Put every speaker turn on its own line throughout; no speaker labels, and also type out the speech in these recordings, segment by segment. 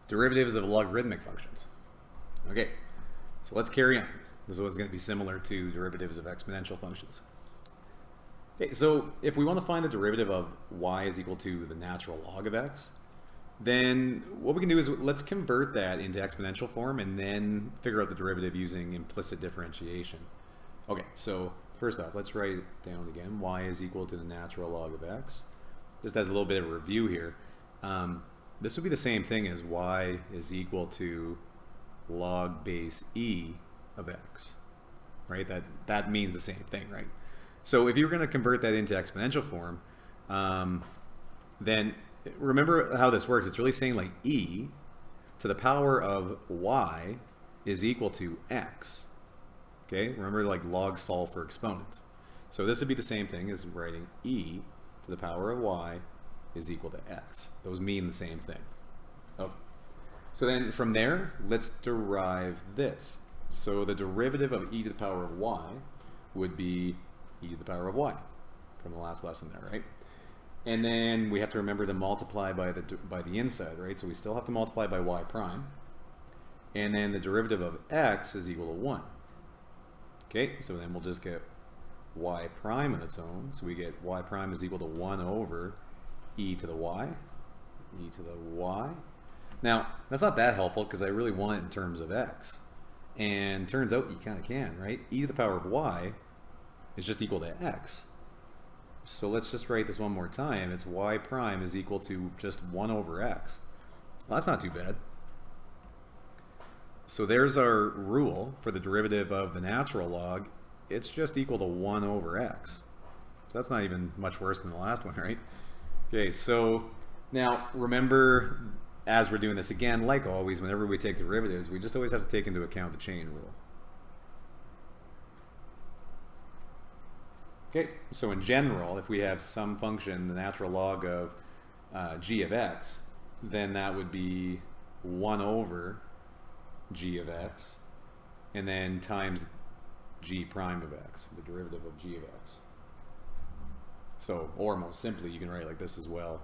derivatives of logarithmic functions. Okay, so let's carry on. This is going to be similar to derivatives of exponential functions. Okay, so if we want to find the derivative of y is equal to the natural log of x, then what we can do is let's convert that into exponential form and then figure out the derivative using implicit differentiation. Okay, so first off, let's write it down again. Y is equal to the natural log of x. Just as a little bit of a review here, this would be the same thing as y is equal to log base e of x, right? That means the same thing, right? So if you're going to convert that into exponential form, then remember how this works. It's really saying like e to the power of y is equal to x. Okay, remember like log solve for exponents. So this would be the same thing as writing e to the power of y is equal to x. Those mean the same thing. Okay. So then from there, let's derive this. So the derivative of e to the power of y would be e to the power of y from the last lesson there, right? And then we have to remember to multiply by the inside, right? So we still have to multiply by y prime. And then the derivative of x is equal to 1. Okay, so then we'll just get y prime on its own. So we get y prime is equal to 1 over e to the y. E to the y. Now, that's not that helpful because I really want it in terms of x. And turns out you kind of can, right? E to the power of y is just equal to x. So let's just write this one more time. It's y prime is equal to just 1 over x. Well, that's not too bad. So there's our rule for the derivative of the natural log. It's just equal to 1 over x. So that's not even much worse than the last one, right? Okay, so now remember, as we're doing this again, like always, whenever we take derivatives, we just always have to take into account the chain rule. Okay, so in general, if we have some function, the natural log of g of x, then that would be 1 over g of x, and then times g prime of x, the derivative of g of x. So, or more simply, you can write it like this as well,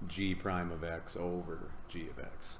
g prime of x over g of x.